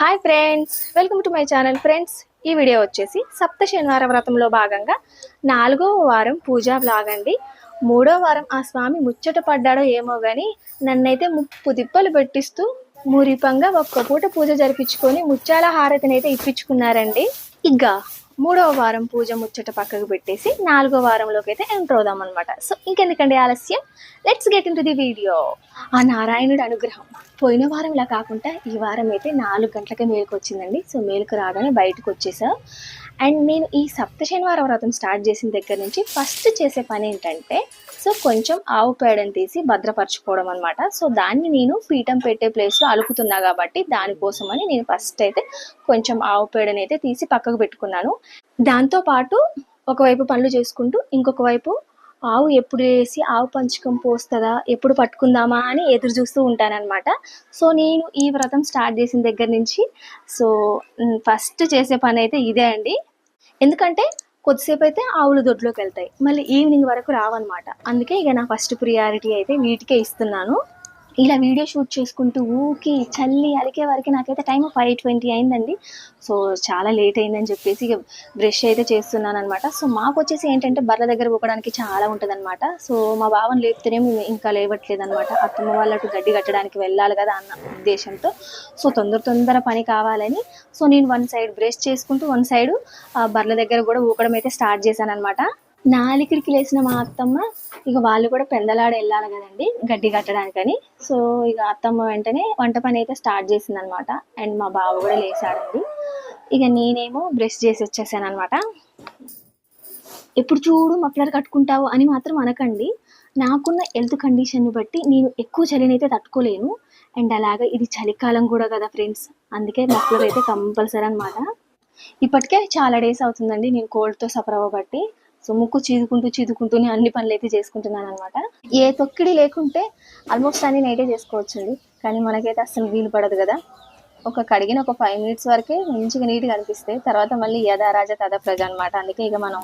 Hi friends, welcome to my channel. Friends, ఈ video వచ్చేసి సప్త శనివార వ్రతంలో భాగంగా 4వ వారం పూజా వ్లాగ్ అండి. 3వ వారం ఆ స్వామి ముచ్చట పడ్డాడో ఏమో కానీ నన్నైతే ముప్పు తిప్పలు పెట్టిస్తూ మురిపంగా ఒక్క పూట పూజ జరిపించుకొని ముత్యాల హారతిని అయితే ఇప్పించుకున్నారండి. ఇక 3వ వారం పూజ ముచ్చట పక్కకు పెట్టేసి 4వ వారంలోకి అయితే ఎంటర్ అవుదాం అనమాట. సో ఇంకెందుకండి ఆలస్యం, let's get in to the video. ఆ నారాయణుడి అనుగ్రహం పోయిన వారంలా కాకుండా ఈ వారం అయితే 4 గంటలకే మేలుకు వచ్చిందండి. సో మేలుకు రాగానే బయటకు వచ్చేసా. అండ్ నేను ఈ సప్త శనివారం వ్రతం స్టార్ట్ చేసిన దగ్గర నుంచి ఫస్ట్ చేసే పని ఏంటంటే, సో కొంచెం ఆవు పేడని తీసి భద్రపరచుకోవడం అనమాట. సో దాన్ని నేను పీఠం పెట్టే ప్లేస్లో అలుకుతున్నా కాబట్టి దానికోసమని నేను ఫస్ట్ అయితే కొంచెం ఆవు పేడని అయితే తీసి పక్కకు పెట్టుకున్నాను. దాంతోపాటు ఒకవైపు పనులు చేసుకుంటూ ఇంకొక వైపు ఆవు ఎప్పుడు వేసి ఆవు పంచకం పోస్తుందా, ఎప్పుడు పట్టుకుందామా అని ఎదురు చూస్తూ ఉంటానన్నమాట. సో నేను ఈ వ్రతం స్టార్ట్ చేసిన దగ్గర నుంచి ఫస్ట్ చేసే పని అయితే ఇదే అండి. ఎందుకంటే కొద్దిసేపు అయితే ఆవులు దొడ్లోకి వెళ్తాయి, మళ్ళీ ఈవినింగ్ వరకు రావన్నమాట. అందుకే ఇక నా ఫస్ట్ ప్రియారిటీ అయితే వీటికే ఇస్తున్నాను. ఇలా వీడియో షూట్ చేసుకుంటూ ఊకి చల్లి అలికే వరకు నాకైతే టైం 5:20 అయిందండి. సో చాలా లేట్ అయిందని చెప్పేసి ఇక బ్రష్ అయితే చేస్తున్నాను అనమాట. సో మాకు వచ్చేసి ఏంటంటే బర్రెల దగ్గర పోకడానికి చాలా ఉంటుంది అనమాట. సో మా బావని లేపితేనేమో ఇంకా లేవట్లేదు అనమాట. అత్తమ్మ వాళ్ళకు గడ్డి కట్టడానికి వెళ్ళాలి కదా అన్న ఉద్దేశంతో సో తొందర పని కావాలని సో నేను వన్ సైడ్ బ్రష్ చేసుకుంటూ వన్ సైడ్ బర్రెల దగ్గర కూడా ఊకడం అయితే స్టార్ట్ చేశాను అనమాట. నాలికిడికి లేచిన మా అత్తమ్మ ఇక వాళ్ళు కూడా పెందలాడ వెళ్ళాలి కదండి గడ్డి కట్టడానికని. సో ఇక అత్తమ్మ వెంటనే వంట పని అయితే స్టార్ట్ చేసింది అనమాట. అండ్ మా బావ కూడా లేచాడండి. ఇక నేనేమో బ్రష్ చేసి వచ్చేసాను అనమాట. ఎప్పుడు చూడు మఫ్లర్ కట్టుకుంటావు అని మాత్రం అనకండి. నాకున్న హెల్త్ కండిషన్ని బట్టి నేను ఎక్కువ చలినైతే తట్టుకోలేను. అండ్ అలాగే ఇది చలికాలం కూడా కదా ఫ్రెండ్స్, అందుకే మఫ్లర్ అయితే కంపల్సరీ అనమాట. ఇప్పటికే చాలా డేస్ అవుతుందండి నేను కోల్డ్తో సఫర్ అవ్వబట్టి. సో ముక్కు చీదుకుంటూనే అన్ని పనులు అయితే చేసుకుంటున్నాను అనమాట. ఏ తొక్కిడి లేకుంటే ఆల్మోస్ట్ అన్ని నైటే చేసుకోవచ్చండి, కానీ మనకైతే అస్సలు వీలు పడదు కదా. కడిగిన 5 మినిట్స్ వరకే మంచిగా నీట్గా అనిపిస్తాయి, తర్వాత మళ్ళీ యథా రాజ తథా ప్రజ అనమాట. అందుకే ఇక మనం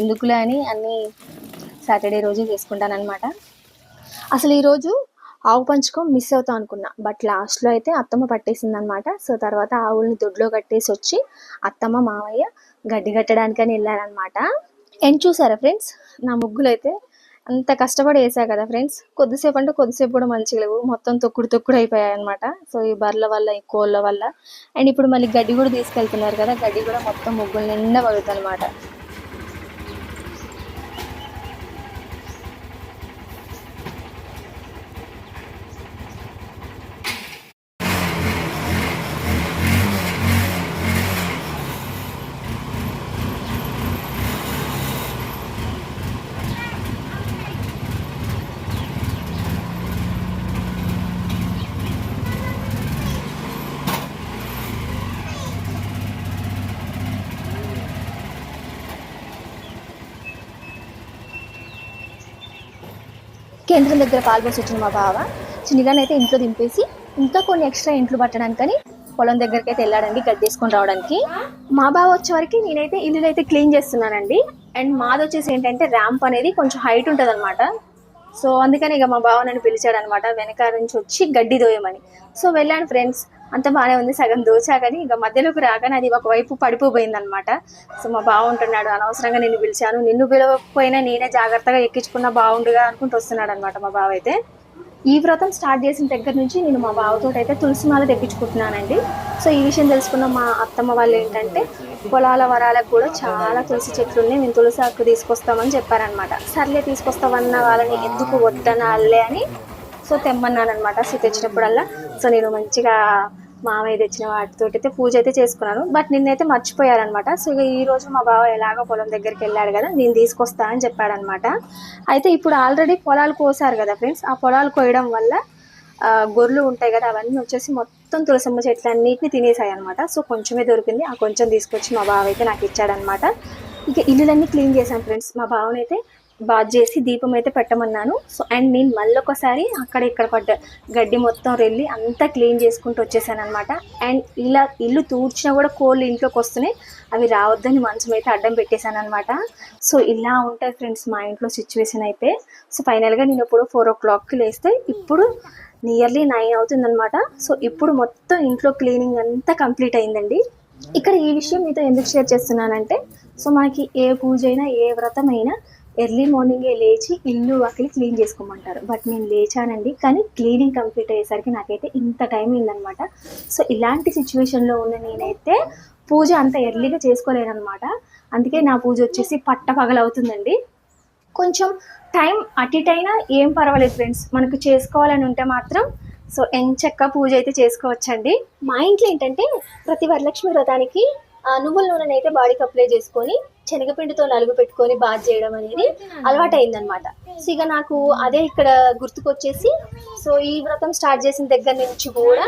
ఎందుకులే అని అన్ని సాటర్డే రోజు చేసుకుంటాను అనమాట. అసలు ఈరోజు ఆవు పంచకం మిస్ అవుతాం అనుకున్నా, బట్ లాస్ట్లో అయితే అత్తమ్మ పట్టేసింది అనమాట. సో తర్వాత ఆవుల్ని దొడ్లో కట్టేసి వచ్చి అత్తమ్మ మామయ్య గడ్డి కట్టడానికని వెళ్ళారనమాట. అండ్ చూసారా ఫ్రెండ్స్, నా ముగ్గులు అయితే అంత కష్టపడి వేసా కదా ఫ్రెండ్స్, కొద్దిసేపు కూడా మంచిగా లేవు, మొత్తం తొక్కుడు అయిపోయాయి అనమాట. సో ఈ బర్రెల వల్ల ఈ కోళ్ళ వల్ల. అండ్ ఇప్పుడు మళ్ళీ గడ్డి కూడా తీసుకెళ్తున్నారు కదా, గడ్డి కూడా మొత్తం ముగ్గులు నిండా పడుతుంది అనమాట. కేంద్రం దగ్గర పాల్పోసి వచ్చిన మా బావ చిన్నగానైతే ఇంట్లో దింపేసి ఇంకా కొన్ని ఎక్స్ట్రా ఇంట్లో పట్టడానికని పొలం దగ్గరికి అయితే వెళ్ళాడండి గడ్డి వేసుకొని రావడానికి. మా బావ వచ్చే వరకు నేనైతే ఇల్లు అయితే క్లీన్ చేస్తున్నానండి. అండ్ మాది వచ్చేసి ఏంటంటే ర్యాంప్ అనేది కొంచెం హైట్ ఉంటుంది అనమాట. సో అందుకని ఇక మా బావ నన్ను పిలిచాడు అనమాట, వెనక నుంచి వచ్చి గడ్డి దోయమని. సో వెళ్ళాను ఫ్రెండ్స్, అంత బాగానే ఉంది. సగం దోచా కానీ ఇక మధ్యలోకి రాగానే అది ఒకవైపు పడిపోయింది అనమాట. సో మా బావ ఉంటున్నాడు, అనవసరంగా నిన్ను పిలిచాను, నిన్ను పిలవకపోయినా నేనే జాగ్రత్తగా ఎక్కించుకున్నా బాగుండుగా అనుకుంటూ వస్తున్నాడు అనమాట మా బావ అయితే. ఈ వ్రతం స్టార్ట్ చేసిన దగ్గర నుంచి నేను మా బావతో అయితే తులసి మాల తెప్పించుకుంటున్నానండి. సో ఈ విషయం తెలుసుకున్న మా అత్తమ్మ వాళ్ళు ఏంటంటే పొలాల వరాలకు కూడా చాలా తులసి చెట్లు ఉన్నాయి, మేము తులసి ఆకు తీసుకొస్తామని చెప్పారనమాట. సర్లే తీసుకొస్తామన్న వాళ్ళని ఎందుకు వద్దనాలే అని సో తెమ్మన్నాను అనమాట. సో తెచ్చినప్పుడల్లా సో నేను మంచిగా మామయ్య తెచ్చిన వాటితో అయితే పూజ అయితే చేసుకున్నాను. బట్ నిన్నైతే మర్చిపోయారనమాట. సో ఇక ఈ రోజు మా బావ ఎలాగో పొలం దగ్గరికి వెళ్ళాడు కదా, నేను తీసుకొస్తా అని చెప్పాడనమాట. అయితే ఇప్పుడు ఆల్రెడీ పొలాలు కోసారు కదా ఫ్రెండ్స్, ఆ పొలాలు కోయడం వల్ల గొర్రెలు ఉంటాయి కదా, అవన్నీ వచ్చేసి మొత్తం తులసమ్మ చెట్లు అన్నిటిని తినేసాయి అనమాట. సో కొంచెమే దొరికింది, ఆ కొంచెం తీసుకొచ్చి మా బావ అయితే నాకు ఇచ్చాడనమాట. ఇక ఇల్లులన్నీ క్లీన్ చేశాను ఫ్రెండ్స్. మా బావనైతే బాత్ చేసి దీపం అయితే పెట్టమన్నాను. సో అండ్ నేను మళ్ళీ ఒకసారి అక్కడ ఇక్కడ పడ్డ గడ్డి మొత్తం వెళ్ళి అంతా క్లీన్ చేసుకుంటూ వచ్చేసాను అనమాట. అండ్ ఇలా ఇల్లు తూడ్చినా కూడా కోళ్ళు ఇంట్లోకి వస్తున్నాయి, అవి రావద్దని మంచం అయితే అడ్డం పెట్టేశాను అనమాట. సో ఇలా ఉంటాయి ఫ్రెండ్స్ మా ఇంట్లో సిచ్యువేషన్ అయితే. సో ఫైనల్గా నేను ఇప్పుడు 4 o'clockకి లేస్తే ఇప్పుడు నియర్లీ 9 అవుతుందన్నమాట. సో ఇప్పుడు మొత్తం ఇంట్లో క్లీనింగ్ అంతా కంప్లీట్ అయిందండి. ఇక్కడ ఈ విషయం మీతో ఎందుకు షేర్ చేస్తున్నానంటే, సో మనకి ఏ పూజ అయినా ఏ వ్రతం అయినా ఎర్లీ మార్నింగే లేచి ఇల్లు వాకిలి క్లీన్ చేసుకోమంటారు. బట్ నేను లేచానండి, కానీ క్లీనింగ్ కంప్లీట్ అయ్యేసరికి నాకైతే ఇంత టైం అయిందనమాట. సో ఇలాంటి సిచ్యువేషన్లో ఉన్న నేనైతే పూజ అంత ఎర్లీగా చేసుకోలేనమాట. అందుకే నా పూజ వచ్చేసి పట్టపగలవుతుందండి. కొంచెం టైం అటు ఇటు అయినా ఏం పర్వాలేదు ఫ్రెండ్స్, మనకు చేసుకోవాలని ఉంటే మాత్రం సో ఎంచక్క పూజ అయితే చేసుకోవచ్చండి. మా ఇంట్లో ఏంటంటే ప్రతి వరలక్ష్మి వ్రతానికి నువ్వుల నూనెని అయితే బాడీకి అప్లై చేసుకొని శనగపిండితో నలుగు పెట్టుకొని బాత్ చేయడం అనేది అలవాటు అయిందనమాట. సో ఇక నాకు అదే ఇక్కడ గుర్తుకొచ్చేసి, సో ఈ వ్రతం స్టార్ట్ చేసిన దగ్గర నుంచి కూడా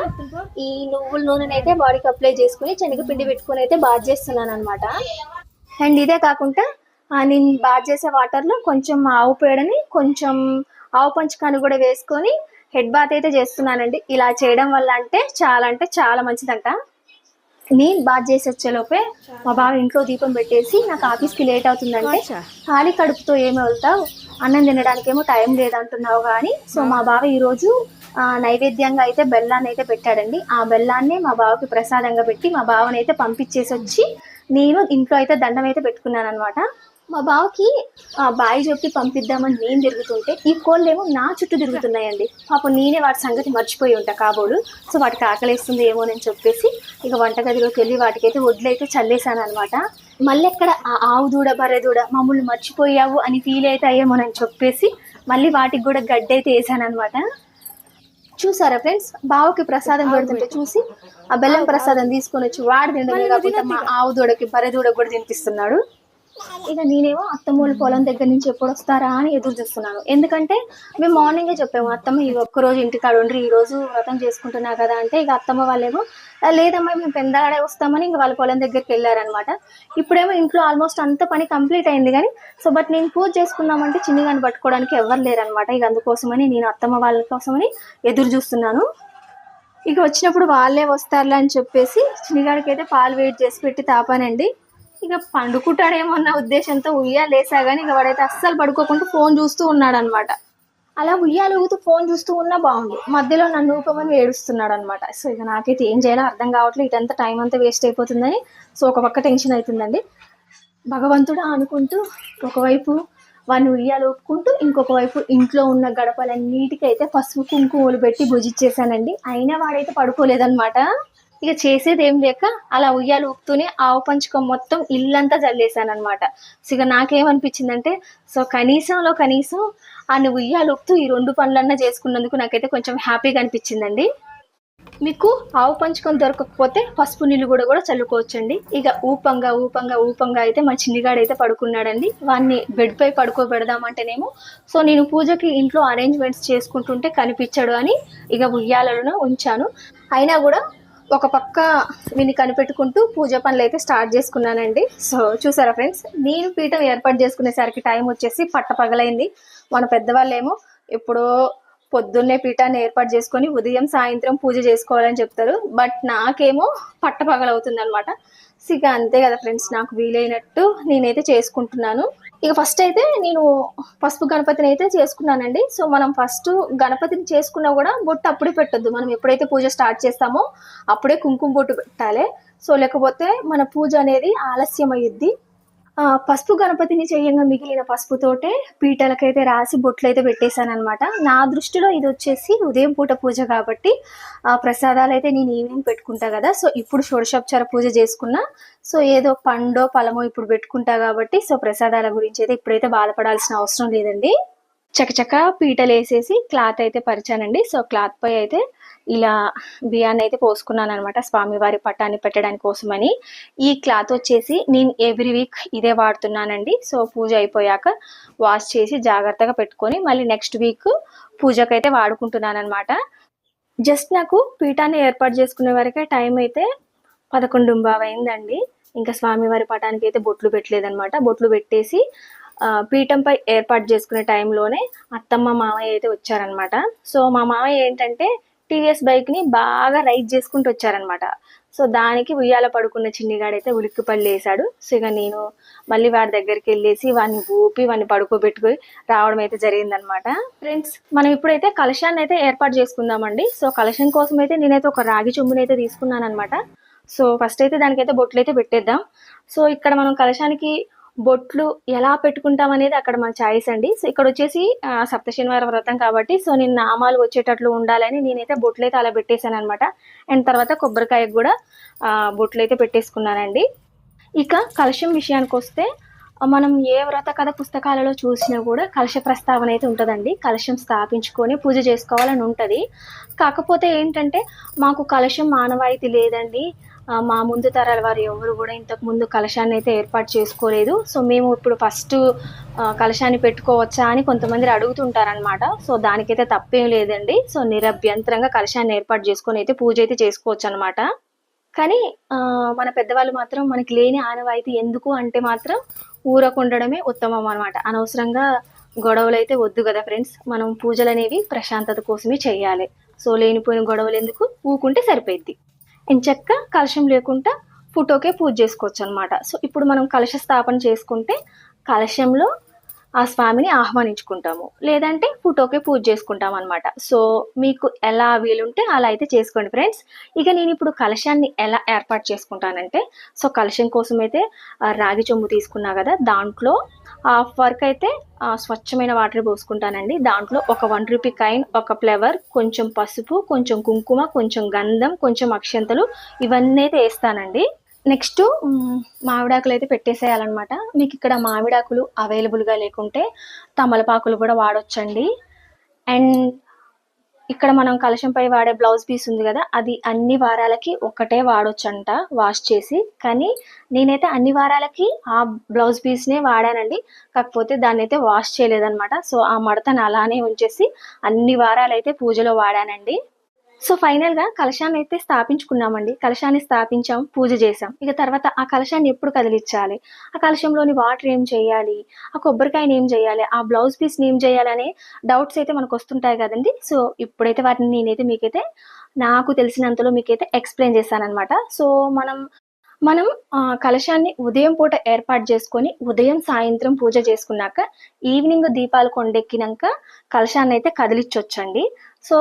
ఈ నువ్వుల నూనెని అయితే బాడీకి అప్లై చేసుకొని శనగపిండి పెట్టుకొని అయితే బాత్ చేస్తున్నాను అనమాట. అండ్ ఇదే కాకుండా నేను బాత్ చేసే వాటర్లో కొంచెం ఆవు పేడని, కొంచెం ఆవు పంచకాన్ని కూడా వేసుకొని హెడ్ బాత్ అయితే చేస్తున్నానండి. ఇలా చేయడం వల్ల అంటే చాలా మంచిదంట. నేను బాత్ చేసి వచ్చేలోపే మా బావ ఇంట్లో దీపం పెట్టేసి, నాకు ఆఫీస్కి లేట్ అవుతుందంటే ఖాళీ కడుపుతో ఏమి వెళ్తావు, అన్నం తినడానికేమో టైం లేదంటున్నావు కానీ, సో మా బావ ఈరోజు నైవేద్యంగా అయితే బెల్లాన్ని అయితే పెట్టాడండి. ఆ బెల్లాన్ని మా బావకి ప్రసాదంగా పెట్టి మా బావని అయితే పంపించేసి వచ్చి నేను ఇంట్లో అయితే దండం అయితే పెట్టుకున్నాను అనమాట. మా బావకి బాయి చెప్పి పంపిద్దామని నేను తిరుగుతుంటే ఈ కోళ్ళేమో నా చుట్టూ తిరుగుతున్నాయండి. పాపం నేనే వాటి సంగతి మర్చిపోయి ఉంటా కాబోలు. సో వాటికి ఆకలిస్తుంది ఏమోనని చెప్పేసి ఇక వంటగదిలోకి వెళ్ళి వాటికైతే వడ్లు అయితే చల్లేసాను అనమాట. మళ్ళీ ఎక్కడ ఆ ఆవు దూడ బర్రె దూడ మమ్మల్ని మర్చిపోయావు అని ఫీల్ అయితే అయ్యేమోనని చెప్పేసి మళ్ళీ వాటికి కూడా గడ్డి అయితే వేసాను అనమాట. చూసారా ఫ్రెండ్స్, బావకి ప్రసాదం పెడుతుంటే చూసి ఆ బెల్లం ప్రసాదం తీసుకొని వచ్చి వాడు తినడమే కాకుండా మా ఆవు దూడకి బర్రె దూడకి కూడా తినిపిస్తున్నాడు. ఇక నేనేమో అత్తమ్మోళ్ళ పొలం దగ్గర నుంచి ఎప్పుడు వస్తారా అని ఎదురు చూస్తున్నాను. ఎందుకంటే మేము మార్నింగే చెప్పాము, అత్తమ్మ ఈ ఒక్కరోజు ఇంటికాడ ఉండ్రి, ఈ రోజు వ్రతం చేసుకుంటున్నా కదా అంటే, ఇక అత్తమ్మ వాళ్ళేమో లేదమ్మా మేము పెందలాడే వస్తామని ఇంక వాళ్ళ పొలం దగ్గరికి వెళ్ళారనమాట. ఇప్పుడేమో ఇంట్లో ఆల్మోస్ట్ అంత పని కంప్లీట్ అయింది కానీ, సో బట్ నేను పూజ చేసుకున్నామంటే చిన్నగాని పట్టుకోవడానికి ఎవరు లేరనమాట. ఇక అందుకోసమని నేను అత్తమ్మ వాళ్ళ కోసమని ఎదురు చూస్తున్నాను. ఇక వచ్చినప్పుడు వాళ్ళే వస్తారులే అని చెప్పేసి చిన్నగాడికి అయితే పాలు వేడి చేసి పెట్టి తాపానండి. ఇక పండుకుంటాడేమో అన్న ఉద్దేశంతో ఉయ్యాలేసా కానీ ఇక వాడైతే అస్సలు పడుకోకుండా ఫోన్ చూస్తూ ఉన్నాడు అనమాట. అలా ఉయ్యాలు ఊగుతూ ఫోన్ చూస్తూ ఉన్నా బాగుంది, మధ్యలో నన్ను ఊపమని ఏడుస్తున్నాడు అనమాట. సో ఇక నాకైతే ఏం చేయాలో అర్థం కావట్లేదు, ఇటంతా టైం అంతా వేస్ట్ అయిపోతుందని. సో ఒక పక్క టెన్షన్ అవుతుందండి. భగవంతుడా అనుకుంటూ ఒకవైపు వాడిని ఉయ్యాలు ఊపుకుంటూ ఇంకొక వైపు ఇంట్లో ఉన్న గడపలన్నిటికైతే పసుపు కుంకుమలు పెట్టి భుజిచ్చేసానండి. అయినా వాడైతే పడుకోలేదనమాట. ఇక చేసేది ఏం లేక అలా ఉయ్యాలు ఊపుతూనే ఆవు పంచకం మొత్తం ఇల్లంతా చల్లేసాను అనమాట. సో ఇక నాకేమనిపించిందంటే, సో కనీసం ఆ ఉయ్యాలు ఊపుతూ ఈ 2 పనులన్నా చేసుకున్నందుకు నాకైతే కొంచెం హ్యాపీగా అనిపించిందండి. మీకు ఆవు పంచకం దొరకకపోతే పసుపు నీళ్ళు కూడా చల్లుకోవచ్చండి. ఇక ఊపంగా అయితే మా చిన్నిగాడైతే పడుకున్నాడండి. వాడిని బెడ్ పై పడుకోబెడదామంటేనేమో సో నేను పూజకి ఇంట్లో అరేంజ్మెంట్స్ చేసుకుంటుంటే కనిపించడు అని ఇక ఉయ్యాలను ఉంచాను. అయినా కూడా ఒక పక్క వీని కనిపెట్టుకుంటూ పూజ పనులు అయితే స్టార్ట్ చేసుకున్నానండి. సో చూసారా ఫ్రెండ్స్, నేను పీఠం ఏర్పాటు చేసుకునేసరికి టైం వచ్చేసి పట్టపగలైంది. మన పెద్దవాళ్ళేమో ఎప్పుడో పొద్దున్నే పీఠాన్ని ఏర్పాటు చేసుకొని ఉదయం సాయంత్రం పూజ చేసుకోవాలని చెప్తారు. బట్ నాకేమో పట్టపగలవుతుంది అనమాట. సో ఇక అంతే కదా ఫ్రెండ్స్, నాకు వీలైనట్టు నేనైతే చేసుకుంటున్నాను. ఇక ఫస్ట్ అయితే నేను పసుపు గణపతిని అయితే చేసుకున్నానండి. సో మనం ఫస్ట్ గణపతిని చేసుకున్నా కూడా బొట్టు అప్పుడే పెట్టొద్దు. మనం ఎప్పుడైతే పూజ స్టార్ట్ చేస్తామో అప్పుడే కుంకుమ బొట్టు పెట్టాలి. సో లేకపోతే మన పూజ అనేది ఆలస్యం అయ్యిద్ది. పసుపు గణపతిని చేయంగా మిగిలిన పసుపుతోటే పీటలకైతే రాసి బొట్లు అయితే పెట్టేశాను అనమాట. నా దృష్టిలో ఇది వచ్చేసి ఉదయం పూట పూజ కాబట్టి ప్రసాదాలు అయితే నేను ఈవినింగ్ పెట్టుకుంటా కదా. సో ఇప్పుడు షోడశోపచార పూజ చేసుకున్నా, సో ఏదో పండో పలమో ఇప్పుడు పెట్టుకుంటా కాబట్టి సో ప్రసాదాల గురించి అయితే ఇప్పుడైతే బాధపడాల్సిన అవసరం లేదండి. చకచక పీటలు వేసేసి క్లాత్ అయితే పరిచానండి. సో క్లాత్ పై అయితే ఇలా బియ్యాన్ని అయితే పోసుకున్నాను అనమాట, స్వామివారి పట్టాన్ని పెట్టడానికి కోసమని. ఈ క్లాత్ వచ్చేసి నేను ఎవ్రీ వీక్ ఇదే వాడుతున్నానండి. సో పూజ అయిపోయాక వాష్ చేసి జాగ్రత్తగా పెట్టుకొని మళ్ళీ నెక్స్ట్ వీక్ పూజకైతే వాడుకుంటున్నాను అనమాట. జస్ట్ నాకు పీఠాన్ని ఏర్పాటు చేసుకునే వరకే టైం అయితే 11:15 అయిందండి. ఇంకా స్వామివారి పటానికి అయితే బొట్లు పెట్టలేదనమాట. బొట్లు పెట్టేసి పీఠంపై ఏర్పాటు చేసుకునే టైంలోనే అత్తమ్మ మామయ్య అయితే వచ్చారనమాట. సో మా మామయ్య ఏంటంటే టీవీఎస్ బైక్ని బాగా రైడ్ చేసుకుంటూ వచ్చారనమాట. సో దానికి ఉయ్యాల పడుకున్న చిన్నిగాడైతే ఉలిక్కిపడి లేసాడు. సో ఇక నేను మళ్ళీ వాడి దగ్గరికి వెళ్ళేసి వాడిని ఊపి వాడిని పడుకోబెట్టుకొని రావడం అయితే జరిగిందనమాట. ఫ్రెండ్స్, మనం ఇప్పుడైతే కలశాన్ని అయితే ఏర్పాటు చేసుకుందామండి. సో కలశం కోసం అయితే నేనైతే ఒక రాగి చెంబుని అయితే తీసుకున్నాను అనమాట. సో ఫస్ట్ అయితే దానికైతే బొట్లు అయితే పెట్టేద్దాం. సో ఇక్కడ మనం కలశానికి బొట్లు ఎలా పెట్టుకుంటాం అనేది అక్కడ మన ఛాయిస్ అండి. సో ఇక్కడ వచ్చేసి సప్త శనివారం వ్రతం కాబట్టి సో నేను నామాలు వచ్చేటట్లు ఉండాలని నేనైతే బొట్లు అయితే అలా పెట్టేశాను అనమాట. అండ్ తర్వాత కొబ్బరికాయకు కూడా బొట్లు అయితే పెట్టేసుకున్నానండి. ఇక కలశం విషయానికి వస్తే మనం ఏ వ్రత కథ పుస్తకాలలో చూసినా కూడా కలశ ప్రస్తావన అయితే ఉంటుందండి. కలశం స్థాపించుకొని పూజ చేసుకోవాలని ఉంటుంది. కాకపోతే ఏంటంటే మాకు కలశం మానవాయితీ లేదండి, మా ముందు తరాల వారు ఎవరు కూడా ఇంతకు ముందు కలశాన్ని అయితే ఏర్పాటు చేసుకోలేదు. సో మేము ఇప్పుడు ఫస్ట్ కలశాన్ని పెట్టుకోవచ్చా అని కొంతమంది అడుగుతుంటారనమాట. సో దానికైతే తప్పేం లేదండి. సో నిరభ్యంతరంగా కలశాన్ని ఏర్పాటు చేసుకొని అయితే పూజ అయితే చేసుకోవచ్చు అనమాట. కానీ మన పెద్దవాళ్ళు మాత్రం మనకి లేని ఆనవాయితీ ఎందుకు అంటే మాత్రం ఊరకుండడమే ఉత్తమం అనమాట. అనవసరంగా గొడవలు అయితే వద్దు కదా ఫ్రెండ్స్. మనం పూజలు అనేవి ప్రశాంతత కోసమే చేయాలి. సో లేనిపోయిన గొడవలు ఎందుకు, ఊకుంటే సరిపోద్ది. ఎంచక్క కలశం లేకుండా ఫోటోకే పూజ చేసుకోవచ్చు అనమాట. సో ఇప్పుడు మనం కలశ స్థాపన చేసుకుంటే కలశంలో ఆ స్వామిని ఆహ్వానించుకుంటాము, లేదంటే ఫోటోకే పూజ చేసుకుంటాం అనమాట. సో మీకు ఎలా వీలుంటే అలా అయితే చేసుకోండి ఫ్రెండ్స్. ఇక నేను ఇప్పుడు కలశాన్ని ఎలా ఏర్పాటు చేసుకుంటానంటే, సో కలశం కోసం అయితే రాగి చెంబు తీసుకున్నా కదా, దాంట్లో హాఫ్ వర్క్ అయితే స్వచ్ఛమైన వాటర్ పోసుకుంటానండి. దాంట్లో ఒక 1 రూపీ కాయిన్, ఒక ఫ్లవర్, కొంచెం పసుపు, కొంచెం కుంకుమ, కొంచెం గంధం, కొంచెం అక్షంతలు ఇవన్నీ అయితే వేస్తానండి. నెక్స్ట్ మామిడాకులు అయితే పెట్టేసేయాలన్నమాట. మీకు ఇక్కడ మామిడాకులు అవైలబుల్గా లేకుంటే తమలపాకులు కూడా వాడొచ్చండి. అండ్ ఇక్కడ మనం కలశంపై వాడే బ్లౌజ్ పీస్ ఉంది కదా, అది అన్ని వారాలకి ఒకటే వాడొచ్చంట వాష్ చేసి. కానీ నేనైతే అన్ని వారాలకి ఆ బ్లౌజ్ పీస్నే వాడానండి. కాకపోతే దాన్ని అయితే వాష్ చేయలేదన్నమాట. సో ఆ మడతను అలానే ఉంచేసి అన్ని వారాలు అయితే పూజలో వాడానండి. సో ఫైనల్గా కలశాన్ని అయితే స్థాపించుకున్నామండి. కలశాన్ని స్థాపించాం, పూజ చేసాం. ఇక తర్వాత ఆ కలశాన్ని ఎప్పుడు కదిలించాలి, ఆ కలశంలోని వాటర్ ఏం చేయాలి, ఆ కొబ్బరికాయని ఏం చేయాలి, ఆ బ్లౌజ్ పీస్ని ఏం చేయాలి అనే డౌట్స్ అయితే మనకు వస్తుంటాయి కదండి. సో ఇప్పుడైతే వాటిని నేనైతే మీకైతే నాకు తెలిసినంతలో మీకైతే ఎక్స్ప్లెయిన్ చేశానమాట. సో మనం కలశాన్ని ఉదయం పూట ఏర్పాటు చేసుకొని ఉదయం సాయంత్రం పూజ చేసుకున్నాక ఈవినింగ్ దీపాలు కొండెక్కినాక కలశాన్ని అయితే కదిలించొచ్చండి. సో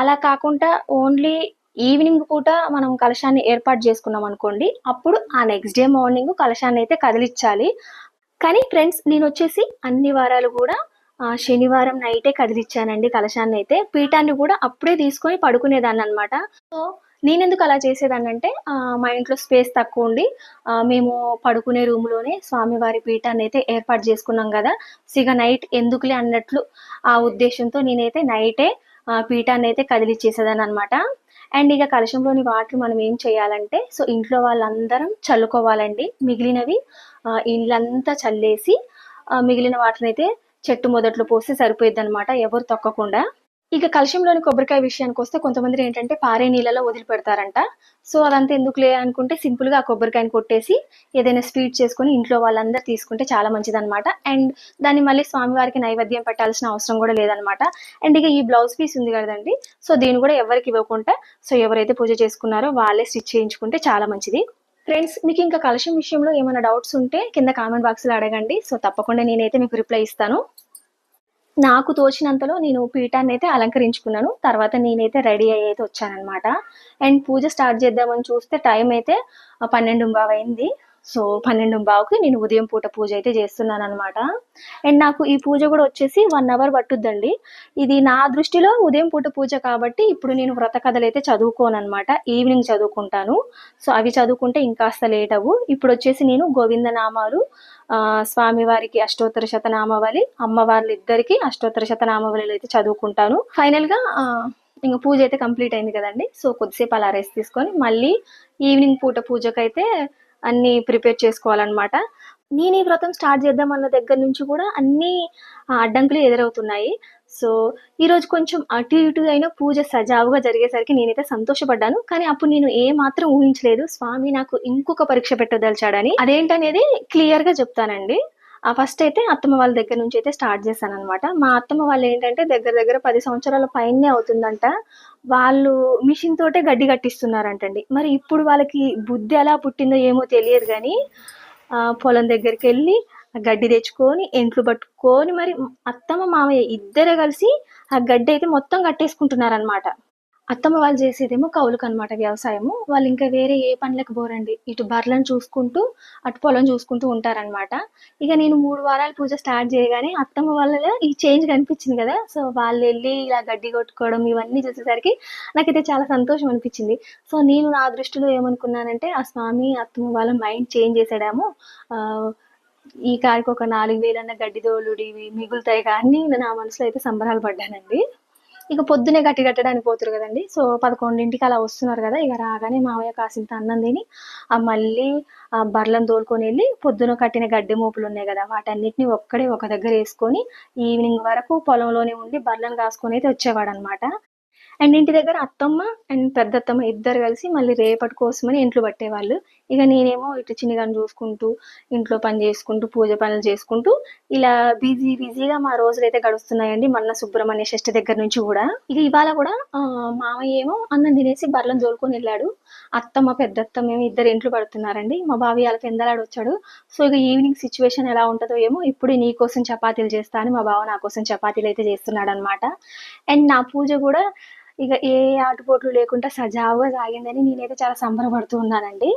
అలా కాకుండా ఓన్లీ ఈవినింగ్ పూట మనం కలశాన్ని ఏర్పాటు చేసుకున్నాం అనుకోండి, అప్పుడు ఆ నెక్స్ట్ డే మార్నింగ్ కలశాన్ని అయితే కదిలించాలి. కానీ ఫ్రెండ్స్, నేను వచ్చేసి అన్ని వారాలు కూడా శనివారం నైటే కదిలిచ్చానండి కలశాన్ని అయితే. పీఠాన్ని కూడా అప్పుడే తీసుకొని పడుకునేదాన్ని అనమాట. సో నేనెందుకు అలా చేసేదాన్ని అంటే, మా ఇంట్లో స్పేస్ తక్కువ ఉండి మేము పడుకునే రూమ్లోనే స్వామివారి పీఠాన్ని అయితే ఏర్పాటు చేసుకున్నాం కదా. సో ఇక నైట్ ఎందుకులే అన్నట్లు ఆ ఉద్దేశంతో నేనైతే నైటే పీఠాన్ని అయితే కదిలిచ్చేసేదాన్ని అనమాట. అండ్ ఇక కలశంలోని వాటర్ మనం ఏం చేయాలంటే, సో ఇంట్లో వాళ్ళందరం చల్లుకోవాలండి. మిగిలినవి ఇళ్ళంతా చల్లేసి మిగిలిన వాటర్ అయితే చెట్టు మొదట్లో పోస్తే సరిపోయిద్ది అనమాట, ఎవరు తొక్కకుండా. ఇక కలశంలోని కొబ్బరికాయ విషయానికి వస్తే కొంతమంది ఏంటంటే పారే నీళ్ళలో వదిలిపెడతారంట. సో అదంతా ఎందుకులే అనుకుంటే సింపుల్గా ఆ కొబ్బరికాయని కొట్టేసి ఏదైనా స్వీట్ చేసుకొని ఇంట్లో వాళ్ళందరూ తీసుకుంటే చాలా మంచిదన్నమాట. అండ్ దాన్ని మళ్ళీ స్వామివారికి నైవేద్యం పెట్టాల్సిన అవసరం కూడా లేదనమాట. అండ్ ఇక ఈ బ్లౌజ్ పీస్ ఉంది కదండి, సో దీన్ని కూడా ఎవరికి ఇవ్వకుండా సో ఎవరైతే పూజ చేసుకున్నారో వాళ్ళే స్టిచ్ చేయించుకుంటే చాలా మంచిది. ఫ్రెండ్స్, మీకు ఇంకా కలశం విషయంలో ఏమైనా డౌట్స్ ఉంటే కింద కామెంట్ బాక్స్లో అడగండి. సో తప్పకుండా నేనైతే మీకు రిప్లై ఇస్తాను. నాకు తోచినంతలో నేను పీఠాన్ని అయితే అలంకరించుకున్నాను. తర్వాత నేనైతే రెడీ అయ్యి అయితే వచ్చానమాట. అండ్ పూజ స్టార్ట్ చేద్దామని చూస్తే టైం అయితే 12:15 అయింది. సో 12:15కి నేను ఉదయం పూట పూజ అయితే చేస్తున్నాను అనమాట. అండ్ నాకు ఈ పూజ కూడా వచ్చేసి 1 అవర్ పట్టుద్దండి. ఇది నా దృష్టిలో ఉదయం పూట పూజ కాబట్టి ఇప్పుడు నేను వ్రత కథలు అయితే చదువుకోను అనమాట, ఈవినింగ్ చదువుకుంటాను. సో అవి చదువుకుంటే ఇంకాస్త లేట్ అవ్వు. ఇప్పుడు వచ్చేసి నేను గోవిందనామాలు, స్వామివారికి అష్టోత్తర శతనామావళి, అమ్మవార్లిద్దరికి అష్టోత్తర శతనామావళిలు అయితే చదువుకుంటాను. ఫైనల్గా ఇంకా పూజ అయితే కంప్లీట్ అయింది కదండి. సో కొద్దిసేపు అలా రెస్ట్ తీసుకొని మళ్ళీ ఈవినింగ్ పూట పూజకైతే అన్నీ ప్రిపేర్ చేసుకోవాలన్నమాట. నేను ఈ వ్రతం స్టార్ట్ చేద్దామన్న దగ్గర నుంచి కూడా అన్ని అడ్డంకులు ఎదురవుతున్నాయి. సో ఈరోజు కొంచెం అటు ఇటు అయినా పూజ సజావుగా జరిగేసరికి నేనైతే సంతోషపడ్డాను. కానీ అప్పుడు నేను ఏ మాత్రం ఊహించలేదు స్వామి నాకు ఇంకొక పరీక్ష పెట్టదలిచాడని. అదేంటనేది క్లియర్గా చెప్తానండి. ఫస్ట్ అయితే అత్తమ్మ వాళ్ళ దగ్గర నుంచి అయితే స్టార్ట్ చేశాననమాట. మా అత్తమ్మ వాళ్ళు ఏంటంటే దగ్గర దగ్గర 10 సంవత్సరాల పైనే అవుతుందంట. వాళ్ళు మిషన్ తోటే గడ్డి కట్టిస్తున్నారంటండి. మరి ఇప్పుడు వాళ్ళకి బుద్ధి ఎలా పుట్టిందో ఏమో తెలియదు గానీ పొలం దగ్గరికెళ్ళి గడ్డి తెచ్చుకొని, ఎంట్లు పట్టుకొని మరి అత్తమ్మ, మామయ్య ఇద్దరే కలిసి ఆ గడ్డయితే మొత్తం కట్టేసుకుంటున్నారనమాట. అత్తమ్మ వాళ్ళు చేసేదేమో కౌలుకనమాట వ్యవసాయము. వాళ్ళింకా వేరే ఏ పనులకు బోరండి. ఇటు బర్లను చూసుకుంటూ, అటు పొలం చూసుకుంటూ ఉంటారనమాట. ఇక నేను 3 వారాలు పూజ స్టార్ట్ చేయగానే అత్తమ్మ వాళ్ళలో ఈ చేంజ్ కనిపించింది గదా! సో, వాళ్ళెళ్ళి ఇలా గడ్డి కొట్టుకోవడం ఇవన్నీ చూసేసరికి నాకైతే చాలా సంతోషం అనిపించింది. సో, నేను నా దృష్టిలో ఏమనుకున్నానంటే, ఆ స్వామి అత్తమ్మ వాళ్ళ మైండ్ చేంజ్ చేసాడేమో. ఆహ్, ఈ కాడికి ఒక 4000 గడ్డి తోలుడివి మిగులుతాయి అని నా మనసులో అయితే సంబరాలు పడ్డానండి. ఇక పొద్దున్నే గట్టి కట్టడానికి పోతురు కదండి. సో 11కి అలా వస్తున్నారు కదా. ఇక రాగానే మామయ్య కాసింత అన్నం తిని మళ్ళీ బర్లను తోలుకొని వెళ్ళి పొద్దున కట్టిన గడ్డి మోపులు ఉన్నాయి కదా, వాటన్నిటిని ఒక్కడే ఒక దగ్గర వేసుకొని ఈవినింగ్ వరకు పొలంలోనే ఉండి బర్లను కాసుకొని అయితే వచ్చేవాడనమాట. అండ్ ఇంటి దగ్గర అత్తమ్మ అండ్ పెద్దత్తమ్మ ఇద్దరు కలిసి మళ్ళీ రేపటి కోసమని ఇంట్లో పట్టేవాళ్ళు. ఇక నేనేమో ఇటు చిన్నిగాని చూసుకుంటూ, ఇంట్లో పని చేసుకుంటూ, పూజ పనులు చేసుకుంటూ ఇలా బిజీగా మా రోజులైతే గడుస్తున్నాయండి. మొన్న సుబ్రహ్మణ్య షష్ఠి దగ్గర నుంచి కూడా. ఇక ఇవాళ కూడా మామయ్య ఏమో అన్నం తినేసి బర్లను తోలుకొని వెళ్ళాడు. అత్తమ్మ, పెద్దత్తమ్మ ఏమో ఇద్దరు ఇంట్లో పడుతున్నారండి. మా బాబాయ్ వాళ్ళ పెందలాడొచ్చాడు. సో ఇక ఈవినింగ్ సిచ్యువేషన్ ఎలా ఉంటుందో ఏమో, ఇప్పుడే నీ కోసం చపాతీలు చేస్తా అని మా బావ నా కోసం చపాతీలు అయితే చేస్తున్నాడు అనమాట. అండ్ నా పూజ కూడా ఇక ఏ ఆటుపోట్లు లేకుండా సజావుగా సాగిందని నేనైతే చాలా సంబరపడుతూ ఉన్నానండి.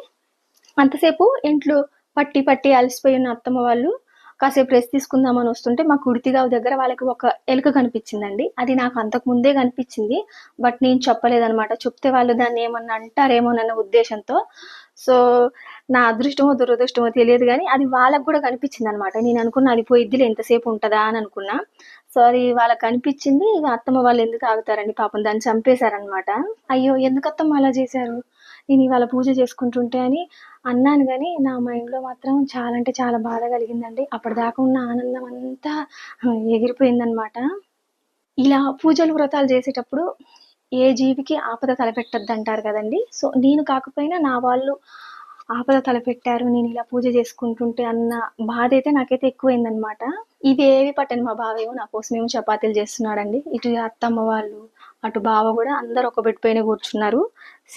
అంతసేపు ఇంట్లో పట్టి అలసిపోయి ఉన్న అత్తమ్మ వాళ్ళు కాసేపు రెస్ట్ తీసుకుందామని వస్తుంటే మా కుడితిగావు దగ్గర వాళ్ళకి ఒక ఎలుక కనిపించిందండి. అది నాకు అంతకు ముందే కనిపించింది. బట్ నేను చెప్పలేదనమాట. చెప్తే వాళ్ళు దాన్ని ఏమన్నా అంటారేమోనన్న ఉద్దేశంతో. సో నా అదృష్టమో దురదృష్టమో తెలియదు కానీ అది వాళ్ళకి కూడా కనిపించిందనమాట. నేను అనుకున్నా అది పోయిద్దిలే ఎంతసేపు ఉంటదా అని అనుకున్నా. సో అది వాళ్ళకి కనిపించింది. ఇక అత్తమ్మ వాళ్ళు ఎందుకు ఆగుతారండి, పాపం దాన్ని చంపేశారనమాట. అయ్యో ఎందుకు అత్తమ్మ అలా చేశారు, నేను ఇవాళ పూజ చేసుకుంటుంటే అని అన్నాను గానీ, నా మైండ్‌లో మాత్రం చాలా అంటే చాలా బాధ కలిగిందండి. అప్పటిదాకా ఉన్న ఆనందం అంతా ఎగిరిపోయిందనమాట. ఇలా పూజలు, వ్రతాలు చేసేటప్పుడు ఏ జీవికి ఆపద తలపెట్టొద్దంటారు కదండీ! సో, నేను కాకపోయినా నా వాళ్ళు ఆపద తలపెట్టారు, నేనిలా పూజ చేసుకుంటుంటే అన్న బాధైతే నాకైతే ఎక్కువైందనమాట. ఇవేవి పట్టని మా బావేమో నా కోసమేమో చపాతీలు చేస్తున్నాడండి. ఇటు అత్తమ్మ వాళ్ళు, అటు బావ గూడా అందరూ ఒక బెడ్ పైన కూర్చున్నారు.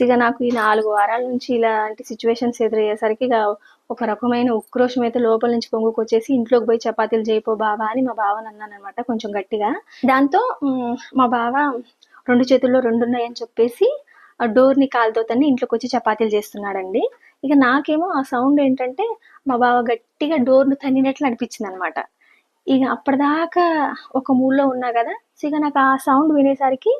ఇగ నాకు ఈ 4 వారాల నుంచి ఇలాంటి సిట్యుయేషన్స్ ఎదురయ్యేసరికి ఇక ఒక రకమైన ఉక్రోషం అయితే లోపల నుంచి పొంగుకొచ్చేసి, ఇంట్లోకి పోయి చపాతీలు చేయిపో బావ అని మా బావనన్నాననమాట కొంచెం గట్టిగా. దాంతో మా బావ 2 చేతుల్లో 2 ఉన్నాయని చెప్పేసి ఆ డోర్‌ని కాలుతో తన్ని ఇంట్లోకొచ్చి చపాతీలు చేస్తున్నాడండి. ఇక నాకేమో ఆ సౌండ్ ఏంటంటే మా బావ గట్టిగా డోర్‌ని తన్నినట్లు అనిపించిందనమాట. ఇగ అప్పటిదాకా ఒక మూడ్‌లో ఉన్నా గదా! సో, ఇగ నాకు ఆ సౌండ్ వినేసరికి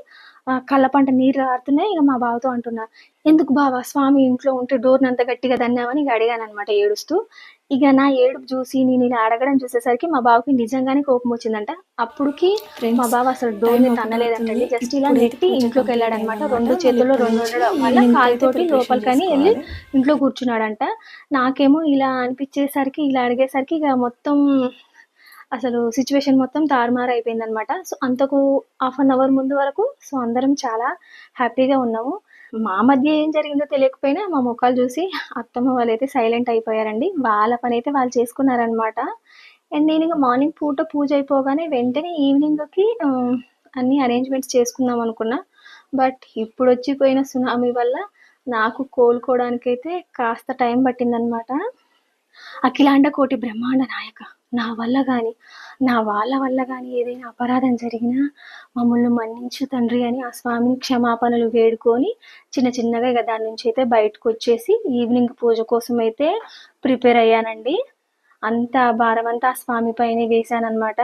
కళ్ళపంట నీరు గారుతున్నాయి. ఇగ మా బావతో అంటున్నా, "ఎందుకు బావ స్వామి ఇంట్లో ఉంటే డోర్‌నంత గట్టిగా తన్నావని" ఇగ అడిగాననమాట ఏడుస్తూ. ఇగ నా ఏడుపు జూసి నేనిలా అడగడం చూసేసరికి మా బావకి నిజంగానే కోపమొచ్చిందంట. అప్పుడుకి మా ఫ్రెండ్స్ బావ అసలు టైం డోర్‌ని ఒకటవుతుంది. తన్నలేదంటండి. జస్ట్ ఇలా ఇప్పుడైతే నెట్టి పూజ కంప్లీట్ ఇంట్లోకెళ్ళాడనమాట. అయిందనమాట. 2 మళ్ళీ చేతుల్లో ఇప్పటి 2 నుంచి ఉండడం వల్ల ఈవినింగ్‌కి అయితే కాలుతోటి ప్రిపరేషన్ లోపలికని ఎళ్లి చేసుకోవాలి. ఇంట్లో కూర్చున్నాడంట. నాకేమో ఇలా అనిపిచ్చేసరికి, ఇలా అడిగేసరికి ఇగ మొత్తం అసలు సిట్యుయేషన్ మొత్తం తారుమారయిపోయిందనమాట. సో, అంతకు హాఫ్ అన్ అవర్ ముందు వరకు సో, అందరం చాలా హ్యాపీగా ఉన్నాము. మా మధ్య ఏం జరిగిందో తెలియకపోయినా మా మొఖాలు జూసి అత్తమ్మ వాళ్ళైతే సైలెంట్ అయిపోయారండి. వాళ్ళ పనైతే వాళ్ళు చేసుకున్నారనమాట. అండ్ నేనింక మార్నింగ్ పూట పూజ అయిపోగానే వెంటనే ఈవినింగ్‌కి అన్నీ అరేంజ్‌మెంట్స్ చేసుకుందాం అనుకున్నా. బట్ ఇప్పుడొచ్చిపోయిన సునామీ వల్ల నాకు కోలుకోవడానికైతే కాస్త టైం పట్టిందనమాట. అఖిలాండ కోటి బ్రహ్మాండ నాయక, నా వల్ల గాని, నా వాళ్ళ వల్ల గాని ఏదైనా అపరాధం జరిగినా మమ్మల్ని మన్నించు తండ్రి అని ఆ స్వామిని క్షమాపణలు వేడుకొని చిన్నగా ఇక దాని నుంచి అయితే బయటకొచ్చేసి ఈవినింగ్ పూజ కోసం అయితే ప్రిపేర్ అయ్యానండి. అంతా భారమంతా ఆ స్వామి పైనే వేశాననమాట.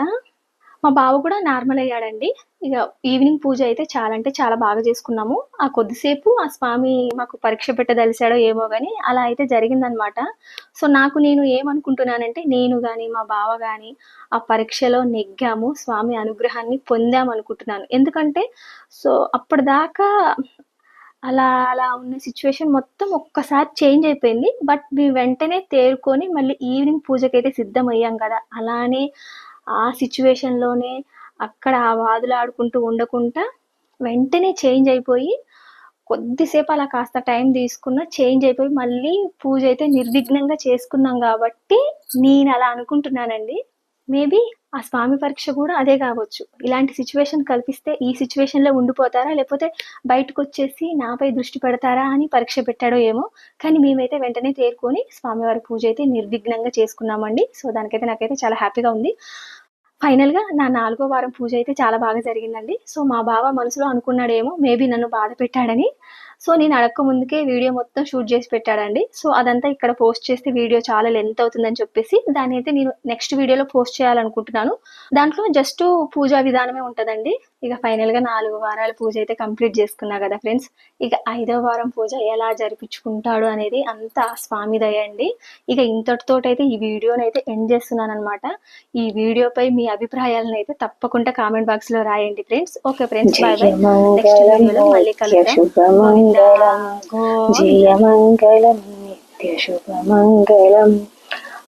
మా బావ కూడా నార్మల్ అయ్యాడండి. ఇగ ఈవినింగ్ పూజ అయితే చాలా అంటే చాలా బాగా చేసుకున్నాము. ఆ కొద్దిసేపు ఆ స్వామి మాకు పరీక్ష పెట్టదలిసాడో ఏమో గాని అలా అయితే జరిగిందనమాట. సో, నాకు నేను ఏమనుకుంటున్నానంటే నేను గాని, మా బావ గాని ఆ పరీక్షలో నెగ్గాము. స్వామి అనుగ్రహాన్ని పొందామనుకుంటున్నాను. ఎందుకంటే సో, అప్పటిదాకా అలా ఉన్న సిట్యుయేషన్ మొత్తం ఒక్కసారి చేంజ్ అయిపోయింది. బట్ మేము వెంటనే తేరుకొని మళ్ళీ ఈవినింగ్ పూజకైతే సిద్ధమయ్యాం కదా! అలానే ఆ సిట్యుయేషన్‌లోనే అక్కడ ఆ వాదులాడుకుంటూ ఉండకుండా వెంటనే చేంజ్ అయిపోయి కొద్దిసేపు అలా కాస్త టైం తీసుకున్న చేంజ్ అయిపోయి మళ్ళీ పూజ అయితే నిర్విఘ్నంగా చేసుకున్నాం కాబట్టి నేను అలా అనుకుంటున్నానండి. మేబీ ఆ స్వామి పరీక్ష కూడా అదే కావచ్చు. ఇలాంటి సిచ్యువేషన్ కల్పిస్తే ఈ సిచ్యువేషన్లో ఉండిపోతారా, లేకపోతే బయటకు వచ్చేసి నాపై దృష్టి పెడతారా అని పరీక్ష పెట్టాడో ఏమో. కానీ మేమైతే వెంటనే తేరుకొని స్వామివారి పూజ అయితే నిర్విఘ్నంగా చేసుకున్నామండి. సో దానికైతే నాకైతే చాలా హ్యాపీగా ఉంది. ఫైనల్‌గా నా 4గో వారం పూజ అయితే చాలా బాగా జరిగిందండి. సో మా బావ మనసులో అనుకున్నాడేమో మేబీ నన్ను బాధ పెట్టాడని. సో నేను అడక్క ముందుకే వీడియో మొత్తం షూట్ చేసి పెట్టాడండి. సో అదంతా ఇక్కడ పోస్ట్ చేస్తే వీడియో చాలా లెంత్ అవుతుందని చెప్పేసి దాన్నైతే నేను నెక్స్ట్ వీడియోలో పోస్ట్ చేయాలనుకుంటున్నాను. దాంట్లో జస్ట్ పూజా విధానమే ఉంటదండి. ఇక ఫైనల్‌గా 4 వారాల పూజ అయితే కంప్లీట్ చేసుకున్నా కదా ఫ్రెండ్స్. ఇక 5వ వారం పూజ ఎలా జరిపించుకుంటాడు అనేది అంతా ఆ స్వామి దయ అండి. ఇక ఇంతటితోటైతే ఈ వీడియోనైతే ఎండ్ చేస్తున్నాననమాట. ఈ వీడియోపై మీ అభిప్రాయాలనైతే తప్పకుండా కామెంట్ బాక్స్‌లో రాయండి friends. Okay friends, bye bye. Next వీడియోలో మళ్ళీ కలుద్దాం. శుభమంగళం, జయమంగళం, నిత్య శుభమంగళం.